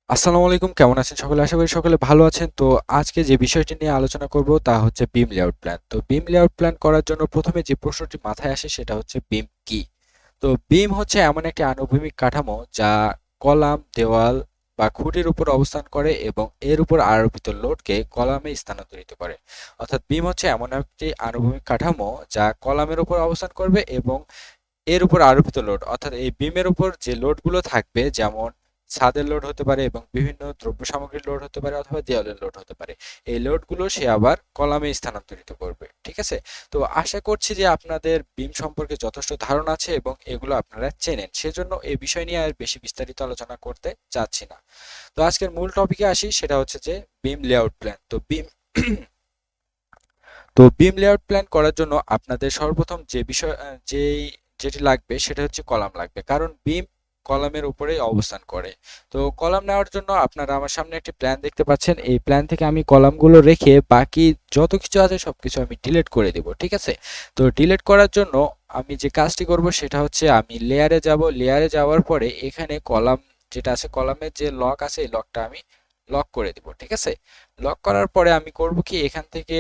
আসসালামু আলাইকুম, কেমন আছেন সকলে? আশা করি সকলে ভালো আছেন। তো আজকে যে বিষয়টি নিয়ে আলোচনা করব তা হচ্ছে বিম লেআউট প্ল্যান। তো বিম লেআউট প্ল্যান করার জন্য প্রথমে যে প্রশ্নটি মাথায় আসে সেটা হচ্ছে বিম কি? তো বিম হচ্ছে এমন একটি আনুভূমিক কাঠামো যা কলাম, দেওয়াল বা খুঁটির উপর অবস্থান করে এবং এর উপর আরোপিত লোডকে কলামে স্থানান্তরিত করে। অর্থাৎ বিম হচ্ছে এমন একটি আনুভূমিক কাঠামো যা কলামের উপর অবস্থান করবে এবং এর উপর আরোপিত লোড অর্থাৎ এই বিমের উপর যে লোডগুলো থাকবে, যেমন ছাদের লোড হতে পারে এবং বিভিন্ন দ্রব্য সামগ্রীর লোড হতে পারে অথবা দেওয়ালের লোড হতে পারে, এই লোডগুলো সে আবার কলামে স্থানান্তরিত করবে। ঠিক আছে? তো আশা করছি যে আপনাদের বিম সম্পর্কে যথেষ্ট ধারণা আছে এবং এগুলো আপনারা চেনেন, সেজন্য এই বিষয় নিয়ে আর বেশি বিস্তারিত আলোচনা করতে চাচ্ছি না। তো আজকের মূল টপিকে আসি, সেটা হচ্ছে যে বিম লেআউট প্ল্যান। তো বিম লেআউট প্ল্যান করার জন্য আপনাদের সর্বপ্রথম যে বিষয় যেটি লাগবে সেটা হচ্ছে কলাম লাগবে, কারণ বিম কলামের উপরেই অবস্থান করে। তো কলাম নেওয়ার জন্য আপনারা আমার সামনে একটি প্ল্যান দেখতে পাচ্ছেন। এই প্ল্যান থেকে আমি কলামগুলো রেখে বাকি যত কিছু আছে সবকিছু আমি ডিলিট করে দেব। ঠিক আছে? তো ডিলিট করার জন্য আমি যে কাজটি করব সেটা হচ্ছে আমি লেয়ারে যাব। লেয়ারে যাওয়ার পরে এখানে কলাম যেটা আছে, কলামের যে লক আছে এই লকটা আমি লক করে দিব। ঠিক আছে? লক করার পরে আমি করব কি, এখান থেকে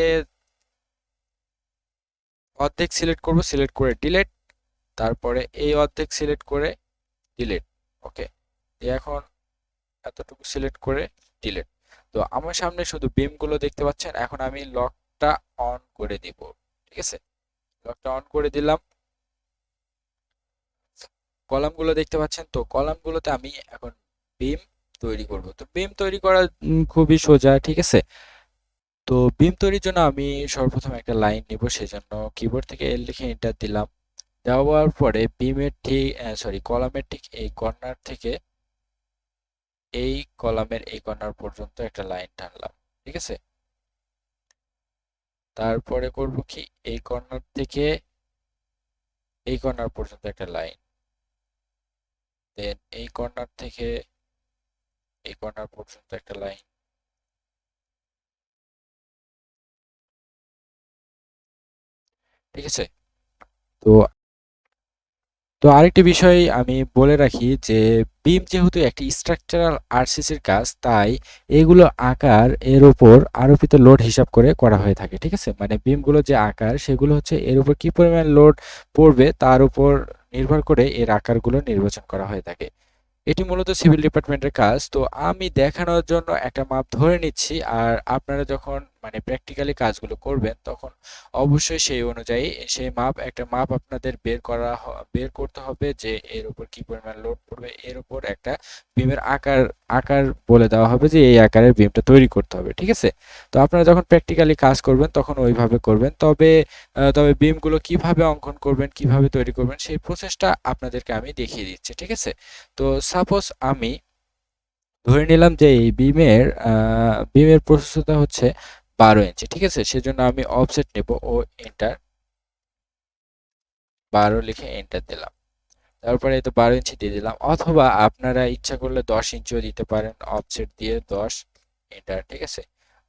অর্ধেক সিলেক্ট করব, সিলেক্ট করে ডিলিট, তারপরে এই অর্ধেক সিলেক্ট করে ডিলিট। ওকে, এখন এতটুকু সিলেক্ট করে ডিলিট। তো আমার সামনে শুধু বিম গুলো দেখতে পাচ্ছেন। এখন আমি লকটা অন করে দিব। ঠিক আছে? লকটা অন করে দিলাম। কলামগুলো দেখতে পাচ্ছেন। তো কলামগুলোতে আমি এখন বিম তৈরি করব। তো বিম তৈরি করা খুবই সোজা। ঠিক আছে? তো বিম তৈরির জন্য আমি সর্বপ্রথম একটা লাইন নিব, সেজন্য কিবোর্ড থেকে এল লিখে এন্টার দিলাম। দেওয়ার পরে বিমের ঠিক কলামের ঠিক এই কর্নার থেকে এই কলামের এই কর্নার পর্যন্ত একটা লাইন টানলাম। ঠিক আছে? তারপরে করব কি, এই কর্নার থেকে এই কর্নার পর্যন্ত একটা লাইন, দেন এই কর্নার থেকে এই কর্নার পর্যন্ত একটা লাইন। ঠিক আছে? তো তো আরেকটি বিষয় আমি বলে রাখি যে বিম যেহেতু একটি স্ট্রাকচারাল আরসিসির কাজ, তাই এগুলো আকার এর উপর আরোপিত লোড হিসাব করে করা হয়ে থাকে। ঠিক আছে? মানে বিমগুলো যে আকার সেগুলো হচ্ছে এর উপর কি পরিমাণ লোড পড়বে তার উপর নির্ভর করে এর আকারগুলো নির্বাচন করা হয়ে থাকে। এটি মূলত সিভিল ডিপার্টমেন্টের কাজ। তো আমি দেখানোর জন্য একটা মাপ ধরে নিচ্ছি, আর আপনারা যখন মানে প্র্যাকটিক্যালি কাজগুলো করবেন তখন অবশ্যই সেই অনুযায়ী সেই একটা মাপ আপনাদের বের করতে হবে যে এর উপর কি পরিমাণ লোড পড়বে। এর উপর একটা বিমের আকার আকার বলে দেওয়া হবে যে এই আকারের বিমটা তৈরি করতে হবে। ঠিক আছে? তো আপনারা যখন প্র্যাকটিক্যালি কাজ করবেন তখন ওইভাবে করবেন। তবে বিমগুলো কিভাবে অঙ্কন করবেন, কিভাবে তৈরি করবেন সেই প্রসেসটা আপনাদেরকে আমি দেখিয়ে দিচ্ছি। ঠিক আছে? তো সাপোজ আমি ধরে নিলাম যে এই বিমের প্রস্থতা হচ্ছে 12 ইঞ্চি। ঠিক আছে? সেজন্য আমি অফসেট নেব ও এন্টার, 12 লিখে এন্টার দিলাম। তারপরে এই তো 12 ইঞ্চি দিয়ে দিলাম, অথবা আপনারা ইচ্ছা করলে 10 ইঞ্চিও দিতে পারেন, অফসেট দিয়ে 10 এন্টার। ঠিক আছে?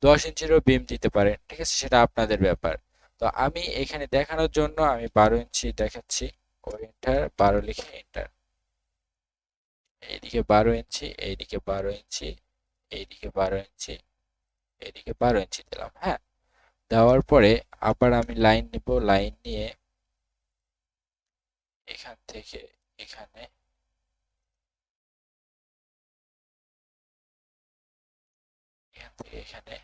10 ইঞ্চিরও বিম দিতে পারেন। ঠিক আছে? সেটা আপনাদের ব্যাপার। তো আমি এখানে দেখানোর জন্য আমি 12 ইঞ্চি দেখাচ্ছি ও এন্টার, 12 লিখে এন্টার। এইদিকে 12 ইঞ্চি, এইদিকে 12 ইঞ্চি, এইদিকে 12 ইঞ্চি, এইদিকে 12 ইঞ্চি দিলাম। হ্যাঁ, দেওয়ার পরে আবার আমি লাইন নিব, লাইন নিয়ে এখান থেকে এখানে, এখান থেকে এখানে,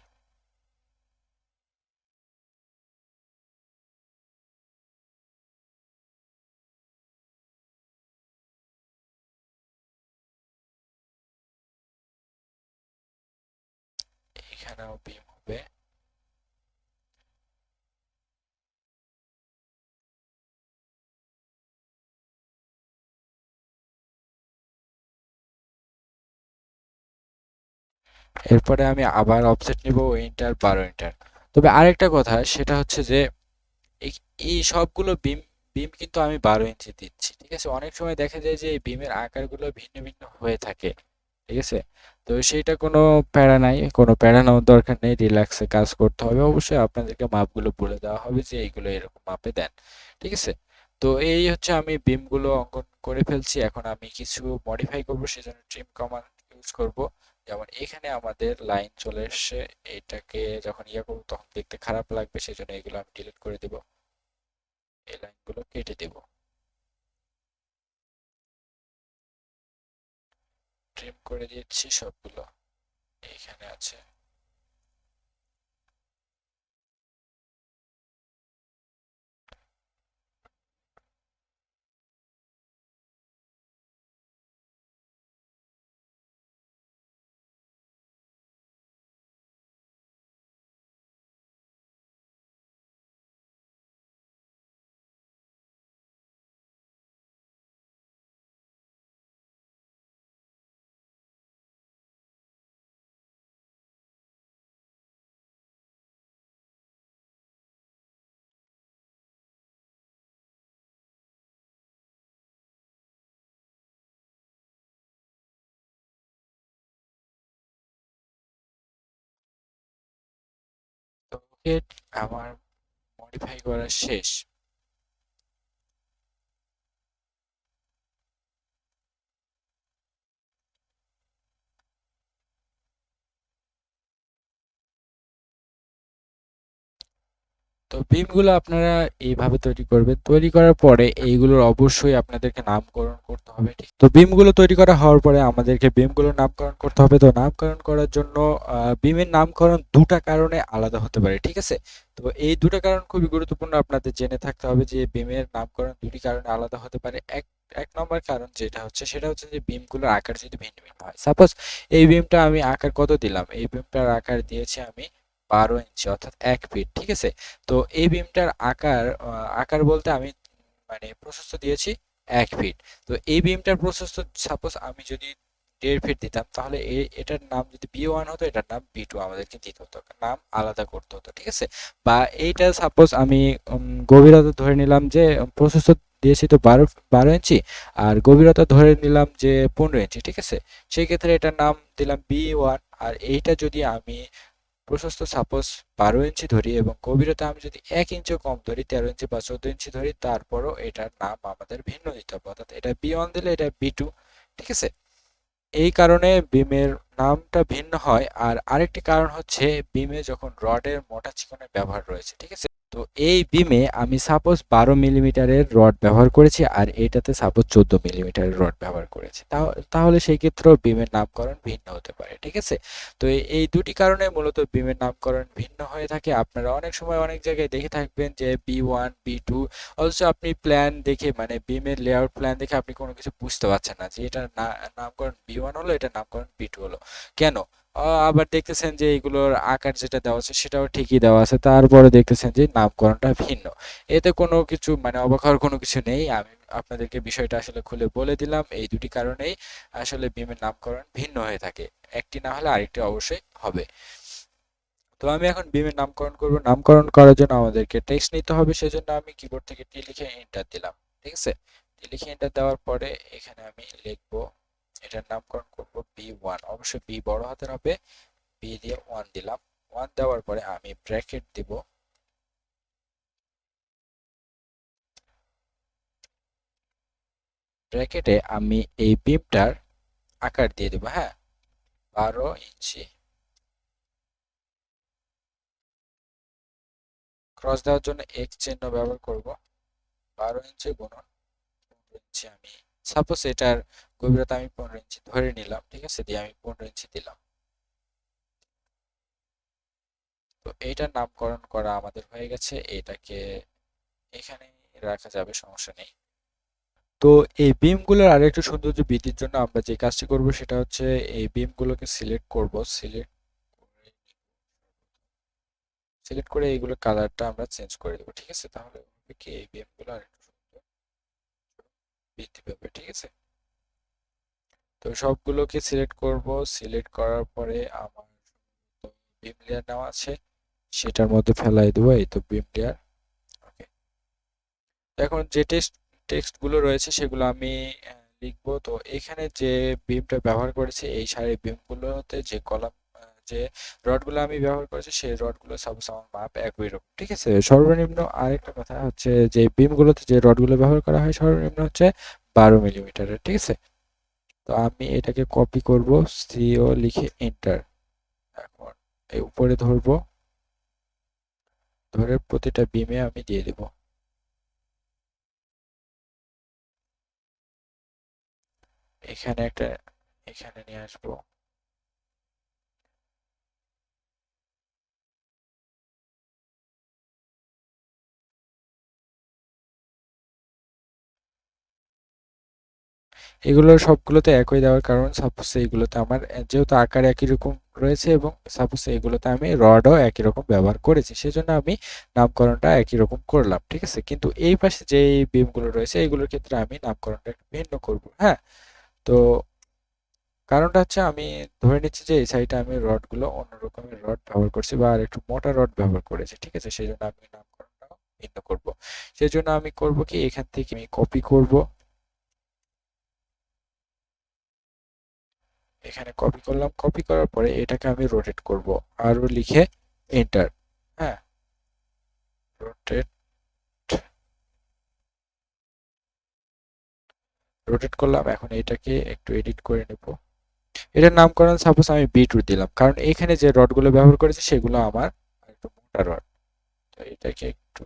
এখানেও বিম হবে। এরপরে আমি আবার অফসেট নিব এন্টার, 12 এন্টার। তবে আরেকটা কথা সেটা হচ্ছে যে এই এই সবগুলো বিম কিন্তু আমি 12 ইঞ্চি দিচ্ছি। ঠিক আছে? অনেক সময় দেখা যায় যে এই বিমের আকারগুলো ভিন্ন ভিন্ন হয়ে থাকে। ঠিক আছে? তো সেইটা কোনো প্যারা নাই, কোনো প্যারা নেওয়ার দরকার নেই, রিল্যাক্সে কাজ করতে হবে। অবশ্যই আপনাদেরকে মাপগুলো বলে দেওয়া হবে যে এইগুলো এরকম মাপে দেন। ঠিক আছে? তো এই হচ্ছে আমি বিমগুলো অঙ্কন করে ফেলছি। এখন আমি কিছু মডিফাই করব, সেজন্য ট্রিম কমান্ড ইউজ করব। যেমন এখানে আমাদের লাইন চলে এসছে, এটাকে যখন ইয়ে করবো তখন দেখতে খারাপ লাগবে, সেই জন্য এগুলো আমি ডিলিট করে দেব, এই লাইনগুলো কেটে দেব, ট্রিম করে দিচ্ছি সবগুলো, এখানে আছে। তো ওকে, আমার মডিফাই করা শেষ। তো বিমগুলো আপনারা এইভাবে তৈরি করবেন, তৈরি করার পরে এইগুলোর অবশ্যই আপনাদেরকে নামকরণ করতে হবে, ঠিক? তো বিমগুলো তৈরি করা হওয়ার পরে আমাদেরকে বিমগুলোর নামকরণ করতে হবে। তো নামকরণ করার জন্য বিমের নামকরণ দুটা কারণে আলাদা হতে পারে, ঠিক আছে? তো এই দুটা কারণ খুবই গুরুত্বপূর্ণ, আপনাদের জেনে থাকতে হবে যে বিমের নামকরণ দুটি কারণে আলাদা হতে পারে। এক এক নম্বর কারণ যেটা হচ্ছে সেটা হচ্ছে যে বিমগুলোর আকার যদি ভিন্ন ভিন্ন হয়। সাপোজ এই বিমটা আমি আকার কত দিলাম, এই বিমটার আকার দিয়েছি আমি 12 ইঞ্চি অর্থাৎ 1 ফিট, ঠিক আছে? তো এই বিমটার আকার আকার বলতে আমি মানে প্রশস্ত দিয়েছি 1 ফিট। তো এই বিমটার প্রশস্ত সাপোজ আমি যদি 1.5 ফিট দিতাম, তাহলে এটার নাম যদি বি ওয়ান হতো, এটার নাম বি টু আমাদেরকে দিতে হতো, নাম আলাদা করতে হতো, ঠিক আছে? বা এইটা সাপোজ আমি গভীরতা ধরে নিলাম যে প্রশস্ত দিয়েছি তো 12 ইঞ্চি, আর গভীরতা ধরে নিলাম যে 15 ইঞ্চি, ঠিক আছে? সেই ক্ষেত্রে এটার নাম দিলাম বি ওয়ান। আর এইটা যদি আমি প্রশস্ত সাপোজ 12 ইঞ্চি ধরি এবং গভীরতা আমি যদি 1 ইঞ্চিও কম ধরি, 13 ইঞ্চি বা 14 ইঞ্চি ধরি, তারপরও এটার নাম আমাদের ভিন্ন দিতে হবে, অর্থাৎ এটা বি ওয়ান দিলে এটা বি টু, ঠিক আছে? এই কারণে বিমের নামটা ভিন্ন হয়। আর আরেকটি কারণ হচ্ছে বিমে যখন রডের মোটা চিকনের ব্যবহার রয়েছে, ঠিক আছে? তো এই বিমে আমি সাপোজ 12 মিলিমিটারের রড ব্যবহার করেছি আর এটাতে সাপোজ 14 মিলিমিটারের রড ব্যবহার করেছি, তাহলে সেই ক্ষেত্রেও বিমের নামকরণ ভিন্ন হতে পারে, ঠিক আছে? তো এই দুটি কারণে মূলত বিমের নামকরণ ভিন্ন হয়ে থাকে। আপনারা অনেক সময় অনেক জায়গায় দেখে থাকবেন যে বি ওয়ান বি টু, অথচ আপনি প্ল্যান দেখে মানে বিমের লেআউট প্ল্যান দেখে আপনি কোনো কিছু বুঝতে পারছেন না যে এটা নামকরণ বি ওয়ান হলো, এটা নামকরণ বি টু হলো কেন। আবার দেখতেছেন যে এগুলোর আকার যেটা দেওয়া আছে সেটাও ঠিকই দেওয়া আছে, তারপরে দেখতেছেন যে নামকরণটা ভিন্ন। এতে কোনো কিছু মানে অবাক হওয়ার কোনো কিছু নেই, আমি আপনাদেরকে বিষয়টা আসলে খুলে বলে দিলাম। এই দুটি কারণেই আসলে বিমের নামকরণ ভিন্ন হয়ে থাকে, একটি না হলে আরেকটি অবশ্যই হবে। তো আমি এখন বিমের নামকরণ করব। নামকরণ করার জন্য আমাদেরকে টেক্সট নিতে হবে, সেজন্য আমি কিবোর্ড থেকে টি লিখে এন্টার দিলাম, ঠিক আছে? টি লিখে এন্টার দেওয়ার পরে এখানে আমি লিখবো, এটার নামকরণ করব বি ওয়ান, অবশ্যই বি বড় হাতের হবে, বি দিয়ে ওয়ান দিলাম। ওয়ান দেওয়ার পরে আমি ব্র্যাকেট দিব, ব্র্যাকেটে আমি এই বিমটার আকার দিয়ে দেবো, হ্যাঁ, 12 ইঞ্চি। ক্রস দেওয়ার জন্য এক্স চিহ্ন ব্যবহার করব। 12 ইঞ্চি গুণন 15 ইঞ্চি, আমি সাপোজ এটার গভীরতা আমি 15 ইঞ্চি ধরে নিলাম, ঠিক আছে? দিয়ে আমি 15 ইঞ্চি দিলাম। তো এইটার নামকরণ করা আমাদের হয়ে গেছে, এটাকে এখানে রাখা যাবে, সমস্যা নেই। তো এই বিমগুলোর আরেকটু সৌন্দর্য বৃদ্ধির জন্য আমরা যে কাজটি করব সেটা হচ্ছে এই বিমগুলোকে সিলেক্ট করব, সিলেক্ট করে এইগুলো কালারটা আমরা চেঞ্জ করে দেবো, ঠিক আছে? তাহলে হবে কি এই বিমগুলো আরেকটু সুন্দর বৃদ্ধি পাবে, ঠিক আছে? তো সবগুলোকে সিলেক্ট করব, সিলেক্ট করার পরে আমার বিম লেয়ার নেওয়া আছে, সেটার মধ্যে ফেলাই দেবো, এই তো বিম লেয়ার। ওকে, এখন যে টেক্সট গুলো রয়েছে সেগুলো আমি লিখবো। তো এখানে যে বিমটা ব্যবহার করেছি এই সারি বিমগুলোতে যে কলাম যে রডগুলো আমি ব্যবহার করেছি সেই রডগুলো সাপোজ আমার মাপ একই রকম, ঠিক আছে? সর্বনিম্ন আরেকটা কথা হচ্ছে যে বিমগুলোতে যে রডগুলো ব্যবহার করা হয় সর্বনিম্ন হচ্ছে 12 মিলিমিটারের, ঠিক আছে? তো আমি এটাকে কপি করব, সিও লিখে এন্টার। এখন এই উপরে ধরবো, ধরে প্রতিটা বিমে আমি দিয়ে দেব। এখানে একটা, এখানে নিয়ে আসবো। এগুলো সবগুলোতে একই দেওয়ার কারণ, সাপোজ এইগুলোতে আমার যেহেতু আকার একই রকম রয়েছে এবং সাপোজ এগুলোতে আমি রডও একই রকম ব্যবহার করেছি, সেজন্য আমি নামকরণটা একই রকম করলাম, ঠিক আছে। কিন্তু এই পাশে যে বিমগুলো রয়েছে এগুলোর ক্ষেত্রে আমি নামকরণটা একটু ভিন্ন করব। হ্যাঁ, তো কারণটা হচ্ছে আমি ধরে নিচ্ছি যে এই সাইডে আমি রডগুলো অন্য রকমের রড ব্যবহার করছি বা আর একটু মোটা রড ব্যবহার করেছি, ঠিক আছে। সেই জন্য আমি নামকরণটাও ভিন্ন করব। সেই জন্য আমি করব কি, এখান থেকে আমি কপি করব, এখানে কপি করলাম, কপি করার পরে এটাকে আমি রোটেট করব, আরও লিখে এন্টার। হ্যাঁ, রোটেট, রোটেট করলাম। এখন এটাকে একটু এডিট করে নেব। এটার নামকরণ সাপোজ আমি বি2 দিলাম, কারণ এখানে যে রডগুলো ব্যবহার করেছি সেগুলো আমার একটু মোটা রড। তো এটাকে একটু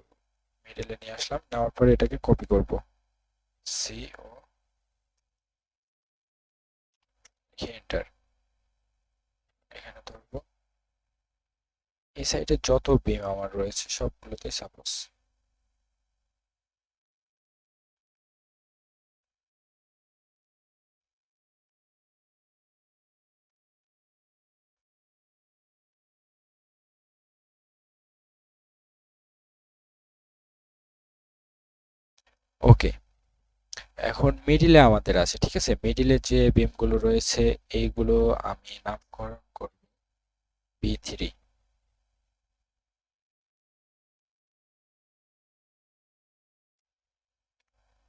মিডলে নিয়ে আসলাম, নেওয়ার পরে এটাকে কপি করব, সি ও লিখে এন্টার। এখানে ধরবো, এই সাইডে যত বিম আমার রয়েছে সবগুলোতে সাপোজ। ওকে, এখন মিডিলে আমাদের আছে, ঠিক আছে। মিডিলে যে বিমগুলো রয়েছে এইগুলো আমি নামকরণ করব বি3,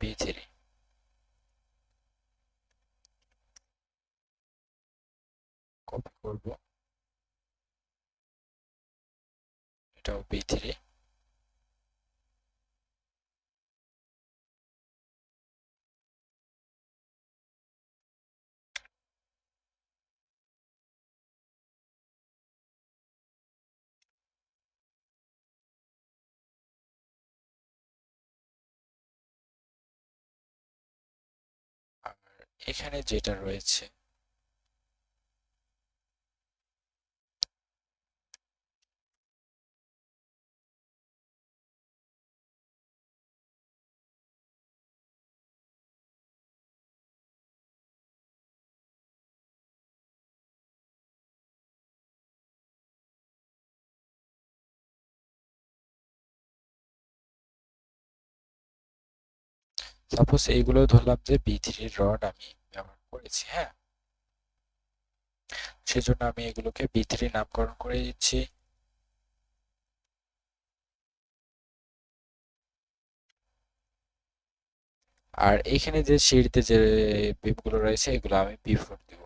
বি3 কপি করব, এটাও বি3। আর এখানে যেটা রয়েছে, সাপোজ এইগুলো ধরলাম যে বি3 রড আমি ব্যবহার করেছি। হ্যাঁ, সেজন্য আমি এগুলোকে বি3 নামকরণ করে দিচ্ছি। আর এখানে যে সিঁড়িতে যে বিমগুলো রয়েছে এগুলো আমি বি4 দিব।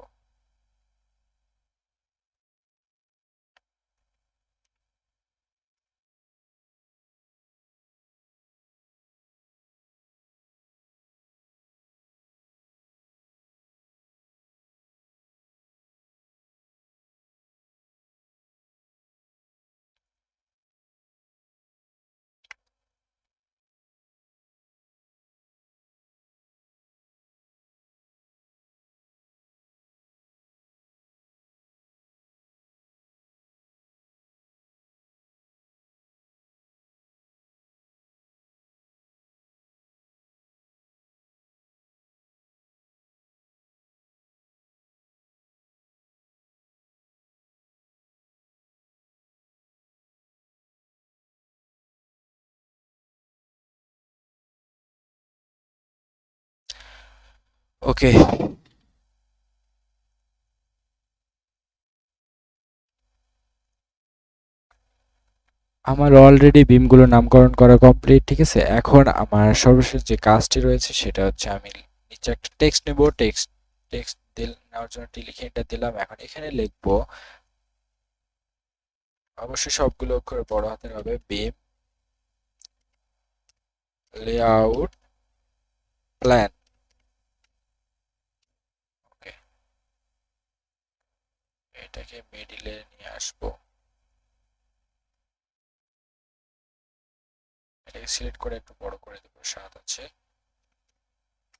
ওকে, আমার অলরেডি বিমগুলো নামকরণ করা কমপ্লিট, ঠিক আছে। এখন আমার সর্বশেষ যে কাজটি রয়েছে সেটা হচ্ছে আমি নিচে একটা টেক্সট নেব, টেক্সট টেক্সট নেওয়ার জন্য লিখে এন্টার দিলাম। এখন এখানে লিখবো, অবশ্যই সবগুলো অক্ষর বড় হাতের হবে, বিম লেআউট প্ল্যান। এটাকে মিডিলে নিয়ে আসবো, এটাকে সিলেক্ট করে একটু বড় করে দেবো, 7 আছে,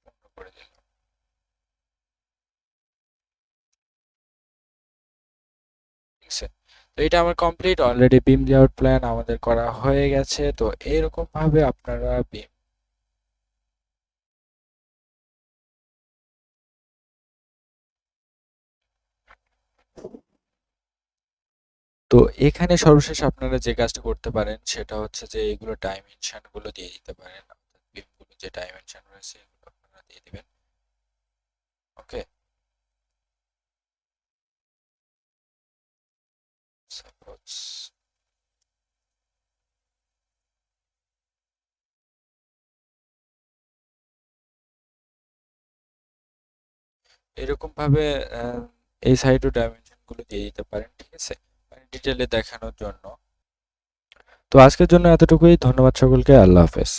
বন্ধ করে দিলাম। ঠিক আছে, তো এটা আমার কমপ্লিট, অলরেডি বিম লেআউট প্ল্যান আমাদের করা হয়ে গেছে। তো এইরকম ভাবে আপনারা বিম, তো এখানে সর্বশেষ আপনারা যে কাজটা করতে পারেন সেটা হচ্ছে যে এগুলো ডাইমেনশন গুলো দিয়ে দিতে পারেন, অর্থাৎ বিমগুলো যে ডাইমেনশন রয়েছে এগুলো আপনারা দিয়ে দিবেন। ওকে, সাপোজ এরকম ভাবে এই সাইডও ডাইমেনশন গুলো দিয়ে দিতে পারেন। ঠিক আছে, মানে ডিটেলে দেখানোর জন্য। তো আজকের জন্য এতটুকুই, ধন্যবাদ সকলকে, আল্লাহ হাফেজ।